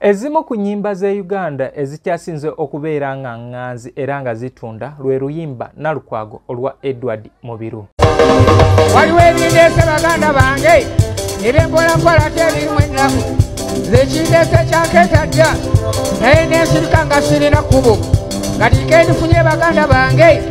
Ezimu ku nnyimba ze Uganda ezikyasinze okubeera nga ŋŋanzi era nga zitunda lwe luyimba Nalukwago olwa Edward Mubiru. Waliwo ebindeese baganda bange ebyempolampola tebirimu ennaku zekindeese kyakeeta dda naye nensirika nga sirina kkubo nga tikendifunye baganda bange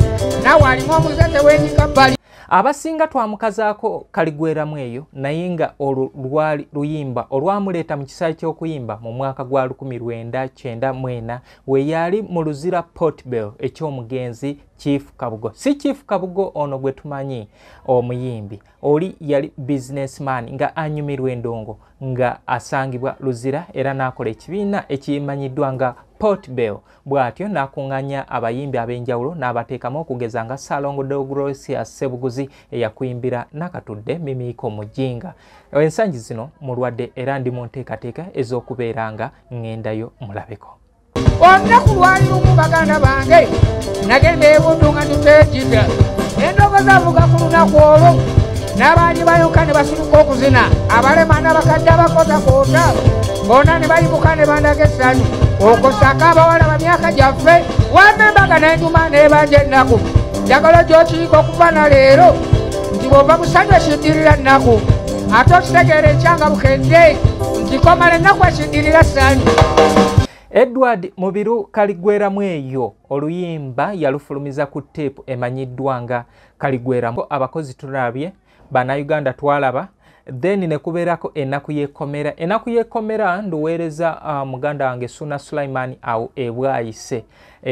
nawe alimu omuzeze w'enyiga bbali. Abasinga twamukazaako kaligweramu eyo naye nga olwo lwali luyimba olwamuleeta mu kisaawe ky'okuyimba mu mwaka gwa 1994 we yali mu luzira Port Bell eky'omugenzi Chief Kabugo. Si Chief Kabugo ono gwe tumanyi omuyimbi, oli yali businessman nga anyumirwa endongo nga asangibwa luzira era n'akola ekibiina ekimanyiddwa nga Port Bell. Bw'atyo n'akuŋŋanya abayimbi ab'enjawulo n'abateekamu okugeza nga Salongo Deogratias Ssebuguzi eyakuyimbira Nakatudde Mimiiko Mujinga. Ensangi zino mulwadde era ndi mu nteekateeka ez'okubeera nga ŋŋendayo mulabeko. Olunaku lwali lumu baganda bange nagenda ebundu nga niteejida endongo zavuga ku lunaku olwo n'abaali bayoka ne basuluka okuzina abalema n'abakadde abakotakoota bonna ne bayimuka ne bandaga essanyu okusaka abawala bamyaka gyaffe wamembaga n'enjuma n'ebanja ennaku njagala gy'okiyiga okuva na leero nti bw'ova musanyu ekiddirira nnaku ate okitegeera ekyanga bukedde nti komala ennaku ekiddirira ssanyu. Edward Mubiru kaligweramu eyo oluyimba yalufulumiza ku teepu emanyiddwa nga kaligweramu. Abakozi tulabye, Bannayuganda twalaba, then ne kubeerako ennaku y'ekkomera. Ennaku y'ekkomera nduweereza muganda wange Suna Sulaiman awo ebwayise.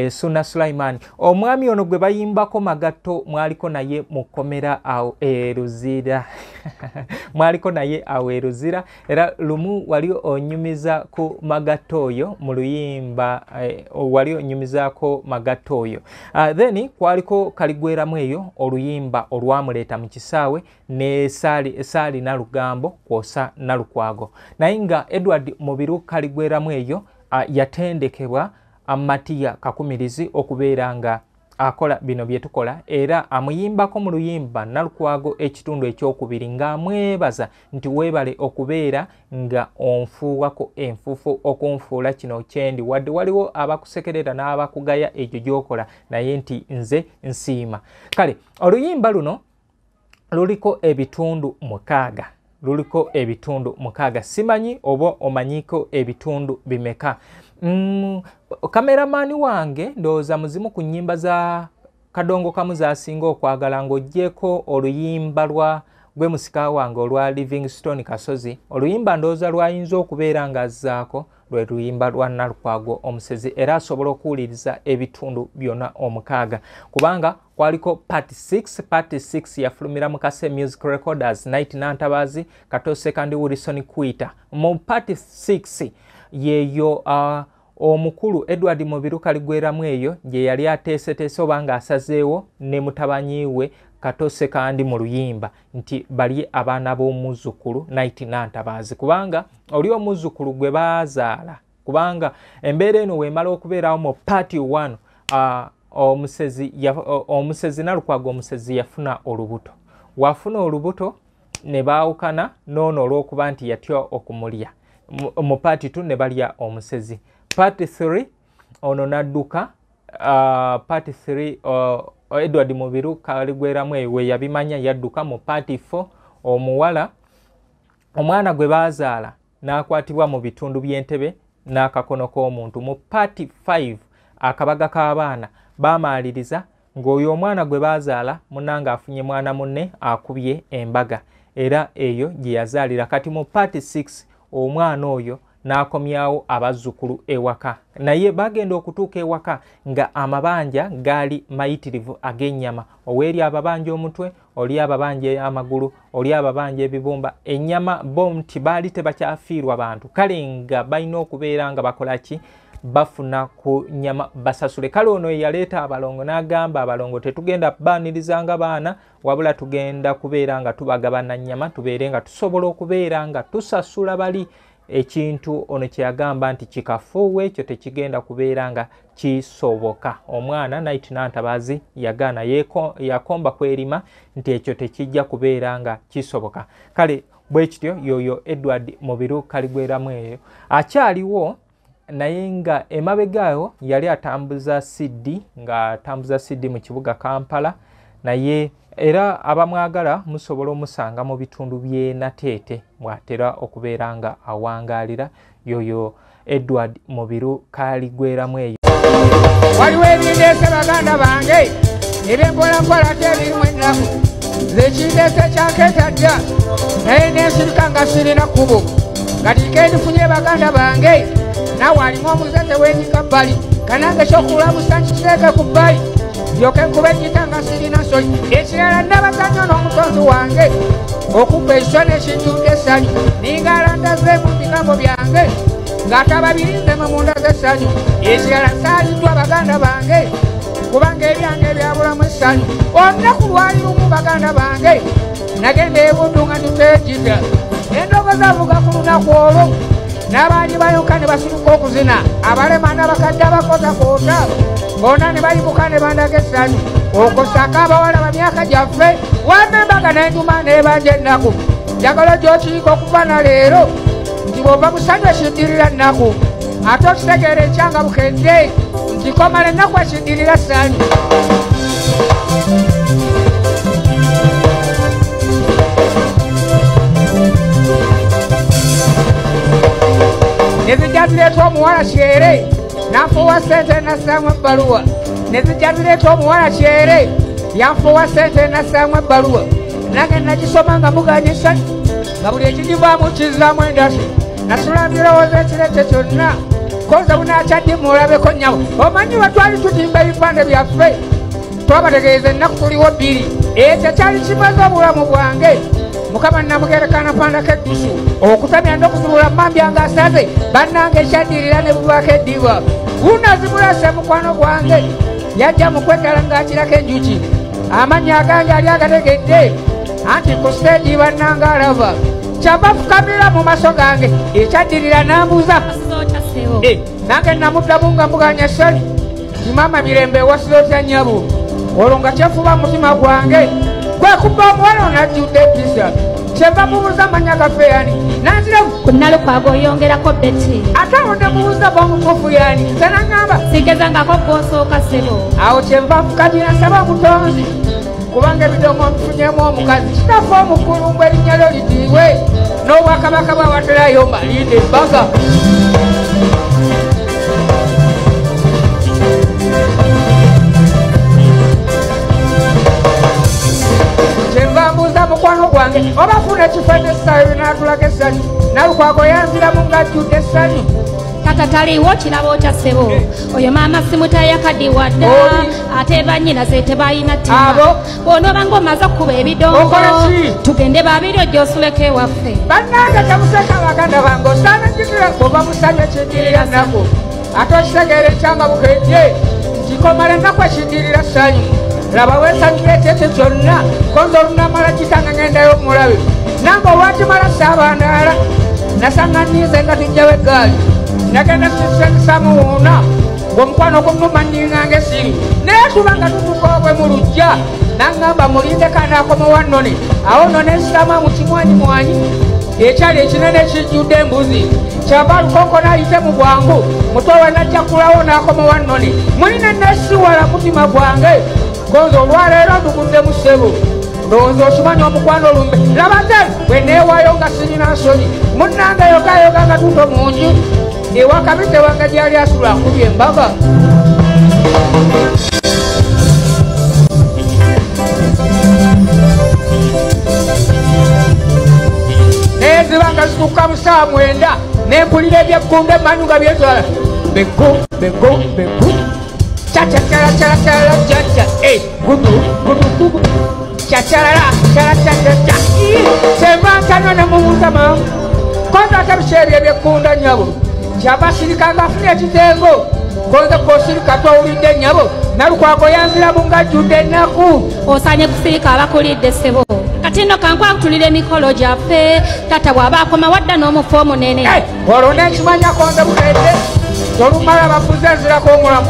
Suna Sulaiman omwami ono gwe bayimbako magatto mwaliko naye mu kkomera awo eruzira mwaliko naye awo eruzira era lumu wali onyumiza ku magatto oyo mu luyimba wali onyumizaako magatto oyo. Then kwaliko kaligweramu eyo oluyimba olwamuleeta mu kisaawe ne Saali Nalugambo kwosa Nalukwago. Naye nga Edward Mubiru kaligweramu eyo yatendekebwa Matiya Kakumirizi okubeera nga akola bino bye tukola era amuyimbako mu luyimba Nalukwago ekitundu ekyokubiri ng'amwebaza nti weebale okubeera nga onfuuwako enfuufu okunfuula kino kyendi wadde waliwo abakusekerera n'abakugaya ekyo gy'okola naye nti nze nsiima. Kale oluyimba luno luliko ebitundu 6. Luliko ebitundu 6. Simanyi oba omanyiko ebitundu bimeka. Kameramani wange ndowooza muzimu ku nnyimba za Kadongo Kamu zaasinga okwagala ng'oggyeko oluyimba lwa gwe musika wange olwa Livingstone Kasozi. Oluyimba ndowooza lwayinza okubeera ng'azzaako lwe luyimba lwa Nalukwago Omusezi era asobola okuwuliriza ebitundu byonna 6 kubanga kwaliko part 6. Part 6 yafulumira mu Kase Music Recorders Night Nantabazi Katose kandi Wilson Kwita. Mu part 6 yeyo omukulu Edward Mubiru kaligweramu eyo gye yali ateeseteese oba ng'asazeewo ne mutabanyi we Katose kandi mu luyimba nti bali abaana b'omuzzukulu Night Nantabazi kubanga oli omuzzukulu gwe baazaala kubanga embeera eno weemala okubeerawo mu part 1 omusezi Nalukwago Omusezi yafuna olubuto. Wafuna olubuto ne baawukana n'ono olw'okuba nti yatya okumulya. Mu part 2 ne balya omusezi. Part 3 ono nadduka. Part 3 Edward Mubiru kaligweramu ewe yabimanya yadduka. Mu part 4 omuwala omwana gwe baazaala n'akwatibwa mu bitundu by'entebe n'akakono k'omuntu. Mu part 5 akabaga k'abaana baamaaliriza ng'oyo omwana gwe baazaala munnanga afunye mwana munne akubye embaga era eyo gye yazaalira. Kati mu part 6 omwana oyo n'akomyawo abazzukulu ewaka naye bagenda okutuuka ewaka nga amabanja gaali mayitirivu ag'ennyama. Oweeri ababanja omutwe, oli ababanja amagulu, oli ababanja ebibumba. Ennyama bo nti baali tebakyafiirwa bantu kale nga balina okubeera nga bakola ki bafuna ku nyama basasule. Kale ono yaleeta abalongo n'agamba abalongo tetugenda baanirizanga baana wabula tugenda kubeera nga tubagabana nnyama tubeere nga tusobola okubeera nga tusasula bali ekintu ono kyeyagamba nti kikafuuwe ekyo tekigenda kubeera nga kisoboka. Omwana Night Nantabazi yagaana yakomba kwerima nti ekyo tekijja kubeera nga kisoboka. Kale bwe kityo yoyo Edward Mubiru kaligweramu eyo akyaliwo naye nga emabegaayo yali atambuza siddi mu kibuga Kampala naye era abamwagala musobola omusanga mu bitundu by'e Nateete mwatera okubeera nga awangalira yoyo Edward Mubiru Kaaligweramu eyo. Waliwo ebindeese baganda bange ebyempolampola tebirimu ennaku zekindeese kyakeetadda naye nensirika nga sirina kkubo kati kendifunye baganda bange nawe alimu omuze tewenyika bbali kanange ekyokulamusa nkiteeke ku bbali ndyoke nkuba enyita nga sirina nsonyi ekirala nabazannyo n'omutonzi wange okubba ekiswa n'ekinjudde essanyu ningalandazeemu mu bigambo byange ng'atababirinzemu munda z'essanyu ekirala saaliddwa baganda bange kubanga ebyange ebyabulamu essanyu olunaku lwali lumu baganda bange nagenda ebundu nga niteejida endogoza avuga ku lunaku olwo n'abaali bayoka ne basuluka okuzina abalema n'abakadde abakoza koota bonna ne bayimuka ne bandaga essanyu okosaka abawala ba myaka gyaffe wamma embaga n'enjuma n'ebanja ennaku njagala gy'okiika okuva na leero nti bw'ova mu ssanyu ekiddirira nnaku ate okitegeera ekyanga bukedde nti komala ennaku ekiddirira ssanyu. Nezijja zireeta omuwala kyere nanfuuwa ssente nassaamu ebbaluwa nezijja zireeta omuwala kyere yanfuuwa ssente nassaamu ebbaluwa nange nagisoma nga muganya essanyu nga buli ekigivaamu kizzaamu endasi nasula mbirowooza ekirete kyonna koza bunakyaddi mulabeko nnyabo omanyi bwe twali tutimba ebipande byaffe twabategeeza ennaku tuliwo bbiri ekyo kyali kimaze obulamu bwange mukama namugerekana pandako eddusu okutamya n'okuzibula mambya nga asaze bannange ekyaddirira ne bubaako eddiba gunazibulase mukwano gwange yajja mu kwegala ng'akirako enjuki amannya agange ali agategedde anti ku siteegi bannanga alaba kyava fukamira mu maaso gange ekyaddirira n'ambuuza nange namuddamu nga mbuganya essanyu ti maama mirembe ewasizo otya nnyabo olwo nga kyefuba mutima gwange kwekubba omuwala onajjudde episa kyeva mubuuza amanya gaffe yani nanziramu kunalukwago oyongerako beti ate awo ne mubuuza bwomutuufu yani nze naŋŋamba sigezangako gwosooka sebo awo kyenva nfukamira nsaba omutonzi kubanga ebidomo mbifunyemu omukazi kitaffe omukulu mbwe erinnya lyo litiibwe n'obwakabaka bwawaterayo malinde embaga mukwano gwange obafuna ekifo n'essaayo n'atulaga essanyu nalukwago yanziramu ng'ajjudde essanyu kata taliwo kirabo okya ssebo oyo maama simutayakadiwadda ate bannyina ze tebayina ttima bw'onooba ng'omaze okukuba ebidongo tugende babiri ojja osuleko ewaffe bannange temuseka baganda bange osaana njigire kuva mu ssanyu ekiddirira nnaku ate okitegeera ekyanga bukedde kikomala ennaku ekiddirira ssanyu laba weesanyuka ekyekyo kyonna konza olunamala kitanga ngendayo omulabe nange olwakimala saabandaala nasanga nniize nga tujjawo eggaali nagenda sisengisamuwuuna ng'omukwano ogunuma nningange siri naye tuba nga tutuka obwe mu lujja naŋŋamba mulindeko anaakoma wannone awo nno nensitamu mu kimwanyimwanyi ekyali ekinene ekijjudde embuzi kyava lukonko n'ayite mu bwangu mutowe najja kulawo n'akoma wannone mulina nesiwala mutima gwange konza olwaleero ndugudde mu ssebo ndowooza okimanya omukwano olumbe laba nze bwe neewaayo nga sirina nsonyi munnange yogayoga nga tuto mu nju ewakabite wange gyali asula akubye embaga neziba nga zituuka mu ssaawa 9 nempulira ebyekkunde emanyu nga byetwala begu begu begu cha-cha-cha-cha-cha-cha, gudu, gudu, gudu, cha-cha-la-la, cha-cha-cha-cha, sembantano ne mubuuza mamu konza ate biseera ebyekunda nnyabo kyava sirika ng'afuna ekitengo konza kosirika twawulidde nnyabo nalukwago yanziramu ng'ajjudde ennaku osaanye kusirika abakulidde ssebo kati nno kankwakutulira emikolo gyaffe tata bw'aba akoma wadda n'omufu omunene olwo nekimanya konze bukedde tolumala bafuze enzirako omulamu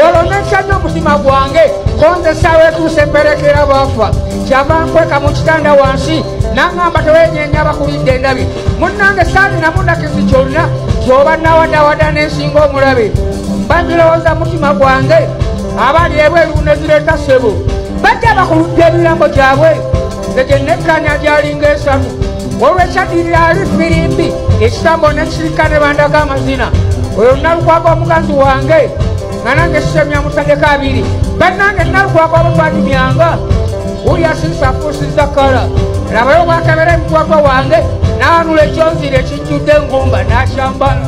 olwo nekyanya omutima gwange konze essaawa etuuse emperekera baafa kyava nkweka mu kitanda wansi naŋŋamba tewenyenya abakulidde endabi munnange saali namundakizi kyonna kyoba nawadawada nensinga omulabe mbangirowooza mutima gwange abali ebweru nezireeta ssebo bajja bakuludde ebirambo gyabwe nze gye nekkanya gyalinga esatu olwekyadirira ali firimbi ekitambo nekisirika ne bandaga amazina oyo nalukwaga omuganzi wange nga nange sisemya mutandeka abiri bannange nalukwaga obutwanyumyanga uli asirisa afuusiza kala labayo bwakebera emutwatwa wange naanula ekyonzire ekijjudde engumba nakyambala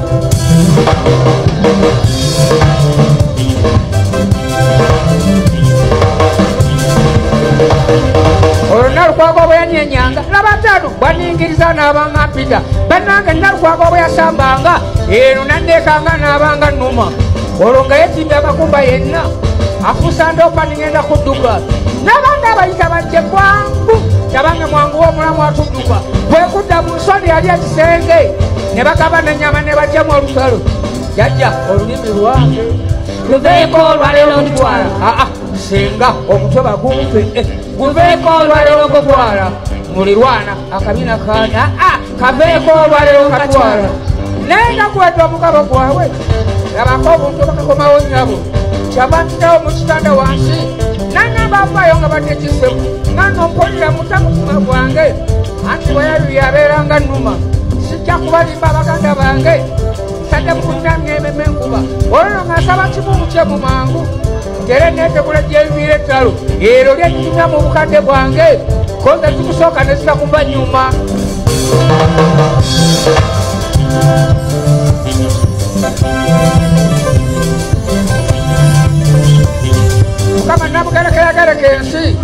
olwo nalukwaga obwe yanyenyanga labatano bwaningiriza n'abanga mpita bannange nalukwaga obwe yasambanga eno nandekanga n'abanga nnuma olwo nga yetimbye amakumba yenna afuusa ndopa ningenda kudduka n'abandi abayita bajje bwangu tabange mwangu w'omulamu atudduka bwekudda mu nsonda yali ekisenge ne bagaba nenyama ne bajjamu olusalo jajja olulimi lwange luveeko olwaleero ntwala senga omutwe bagumpe guveeko olwaleero gutwala mulirwana akabina kana kaveeko olwaleero katwala naye nga gwedde omugabo gwabwe labako obuntu bakakomawo nyabo kyabantitawo mu kitanda wansi nangamba avaayo nga batekisemu nga nompulira mutamutima gwange anti bweyaluye abeeranga nnuma sijja kubalimba baganda bange nsadde mukunyamya ememe enkuba olwo nga nsaba kimumu kye mu mangu ngere neetegula gyenviira ettalo ero lyekitumya mu bukadde bwange koze zikusooka ne zitakuva nyuma mukama nabugerekeyagereka ensi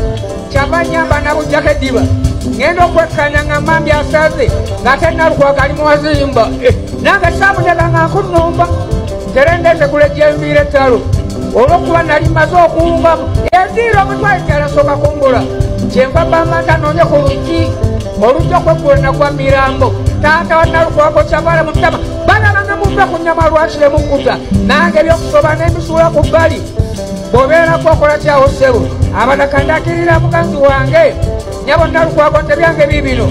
kyava nyamba nabujjako eddiba ngenda okwekkanya nga mambi asaze ng'ate nalukwaga ali muwazimba nange saamutega nga nkunnumba terendeetegula gyenviira ettalo olwokuba nali maze okuwungamu ediira omutwale kyalasoka kumbula kyenva bamanta noonye ku luggi olujja okweggulana gwa mirambo taata wa nalukwago kyavaala mu ttama balabanga muve ku nnyama lwakire mukkuta nange ebyokusoba n'emisuula ku bbali bw'obeera kwokola kyawo ssebo abatakandakirira muganzi wange nyabo nalukwago tebyange biibino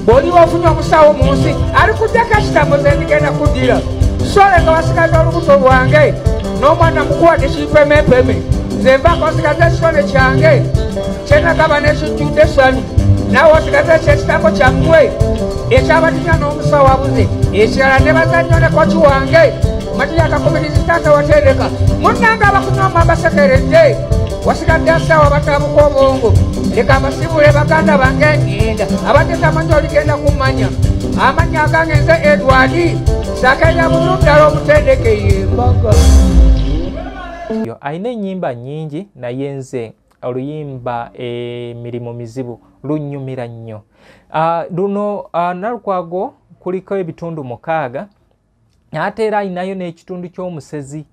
bw'oliba ofunye omusawo mu nsi ali kuddeko ekitambo ze ndigenda kuddira sole nga wasigaza olubuto lwange n'omwana mukuwadde kimpemepeme nze mbaako osigaza ekitone kyange kyenagaba n'ekijjudde essanyu naawe osigaza ekyekitambo kyammwe ekyabatinya n'omusawo abuze ekirala ne bazannyo ne koki wange mati yakakomirizi taata watereka munnanga abakunyoma basekeredde wasigadde asawa batabuka obwongo leka abasibule baganda bange ngenda abateza amanyi oligenda kumanya amanya agange nze edwardi sakenya buludala omutendeke yembaga alina ennyimba nnyingi naye nze oluyimba emirimu mizibu lunnyumira nnyo luno nalukwago kuliko ebitundu 6 ate era ayinayo n'ekitundu ky'omusezi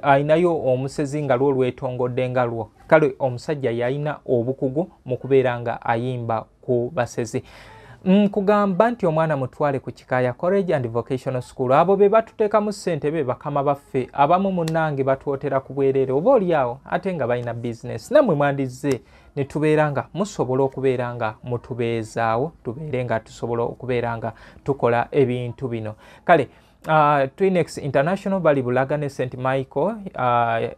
ayinayo omusezi nga lwo lwetongodde nga lwo kale omusajja yalina obukugu mu kubeera nga ayimba ku basezi nkugamba nti omwana mutwale ku Kikaaya College and Vocational School abo be batuteekamu ssente be bakama baffe abamu munnange batwotera ku bwereere oba oliawo ate nga balina bizinesi nammwe mwandizze ne tubeera nga musobola okubeera nga mutubeezaawo tubeere nga tusobola okubeera nga tukola ebintu bino kale Twinex International bali Bulaga ne St. Michael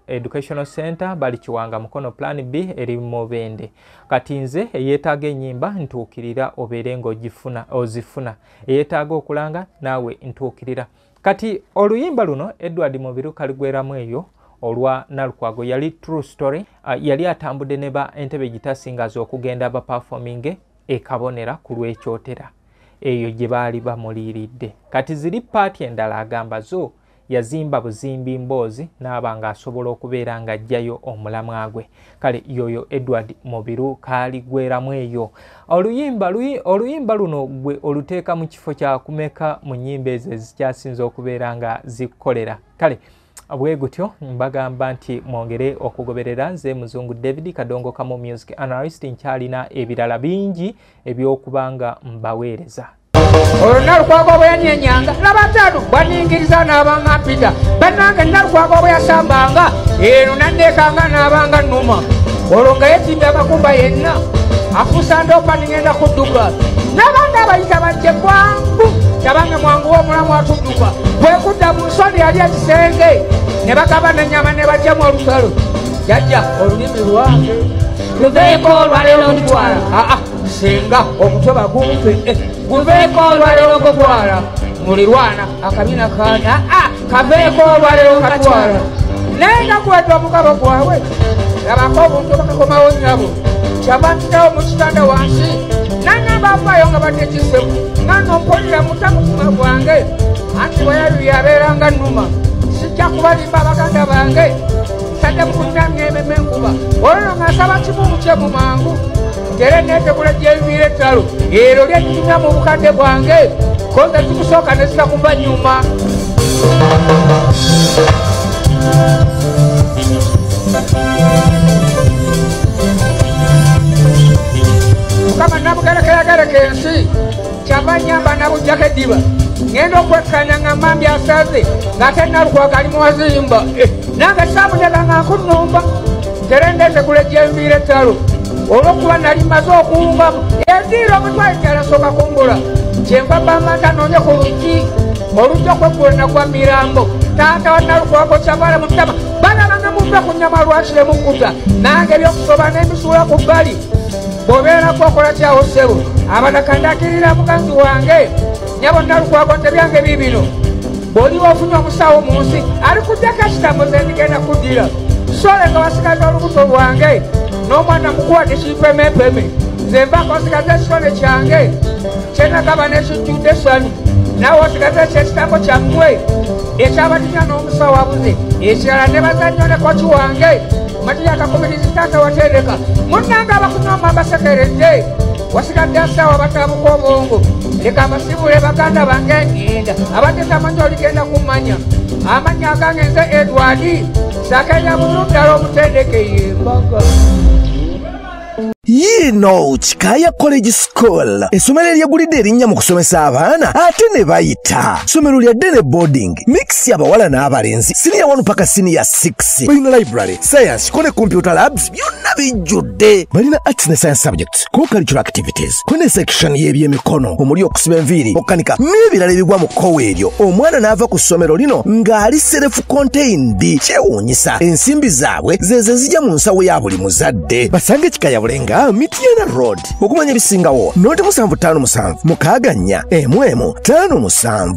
Educational Center bali Kiwanga Mukono Plan B eri Mubende kati nze eyeetaaga ennyimba ntuukirira obeere ng'ogifuna ozifuna eyeetaaga okulanga naawe ntuukirira kati oluyimba luno Edward Mubiru kaligweramu eyo olwa Nalukwago yali true story yali atambudde ne ba Entebbe Gitasingaza okugenda ba performing ekabonera ku lw'ekyotera eyo gye baali bamuliiridde kati ziri paati endala agamba zo yazimba buzimbi mboozi n'aba ng'asobola okubeera ng'ajjayo omulamwa gwe kale yoyo Edward Mubiru kaaligweramu eyo oluyimba luno gwe oluteeka mu kifo kya kumeka mu nnyimba ezo ezikyasinze okubeera nga zikkolera kale bwe gutyo mbagamba nti mwongere okugoberera nze Muzungu David Kadongo Kamo Music Analyst nkyalina ebirala bingi ebyokubanga mbaweereza olwo Nalukwago bwe yanyenyanga labatano bwaningiriza n'abanga mpita bannange Nalukwago bwe yasambanga eno nandekanga n'abanga nnuma olwo nga yetimbye amakumba yenna afuusa ndopa ningenda kudduka n'abandi abayita bajje bwangu Kyabange mwangu omulamu atudduka bwe kudda mu nsonda yali ekisenge ne bagaba n'ennyama ne bajjamu olusalo jajja olulimi lwange luveeko olwaleero ntwala senga omutwe bagumpe guveeko olwaleero gutwala mulirwana akabina kani kaveeko olwaleero katwala naye nga kuwedde omugabo gwabwe labako obuntu bakakomawo nyabo kyabantirawo mu kitanda wansi nangamba avaayo nga badde kisemu nga nompulira mutamutima gwange anti bweyalu yabeeranga nnuma sijja kubalimba baganda bange nsadde mukunyamya ememe enkuba olwo nga nsaba kimumu kye mu mangu tere neetegula gyebiira ettalo ero lyekitumya mu bukadde bwange konze zikusooka ne zitakuva nnyuma mukama namugerekeregereka ensi kyava nyamba nabujjako eddiba ngenda okwekkanya nga mambi asaze ng'ate nalukwaga ali muwazimba nange saamutega nga nkunnumba tere ndeetegula gyenviira ettalo olw'okuba nali maze okuwungamu eziira omutwale kyalasoka kumbula kyenva bamanta noonye ku luggi oluggi okweggulana gwa mirambo taata wa nalukwago kyavala mu ttama balabanga muve ku nnyama lwakire mukkuta nange ebyokusoba n'emisuula ku bbali bw'obeerako okola kyawo ssebo abatakandakirira muganzi wange nyabo nalukwago tebyange bibino bw'oliba ofunye omusawo mu nsi ali kuddeko ekitambo ze ndigenda kuddira sole nga wasigaza olubuto lwange n'omwana mukuwadde kimpemempeme nze mbaako osigaza ekitone kyange kyenagaba n'ekijjudde essanyu naawe osigaza ekyekitambo kyammwe ekyabatinya n'omusawo abuze ekirala ne bazannyo ne koki wange matiya akakomirizi taata watereka munnanga abakunyoma basekeredde wasigadde asawa batabuka obwongo leka abasibule baganda bange ngenda abageza amanyi oligenda kummanya amannya agange nze edwardi sakenya bulundala omutendeke yembaga yino Kikaya College School essomero eryegulidde erinnya mu kusomesa abaana ate ne bayita ssomero lya Dene boarding mix y'abawala n'abalenzi senior 1 paka senior 6 balina library science kone computer labs byonna bijjudde balina arts ne science subjects co-curricular activities kone section y'ebyemikono omuli okusiba enviiri okukanika n'ebirala ebigwa mu kkowe eryo omwana n'ava ku ssomero lino ng'ali self contained kyewuunyisa ensimbi zaabwe zeze zijja mu nsawo ya buli muzadde basange Kikaya Bulenga Mityana Road okumanya ebisingawo noti 757 mukaaga 4 1 5 7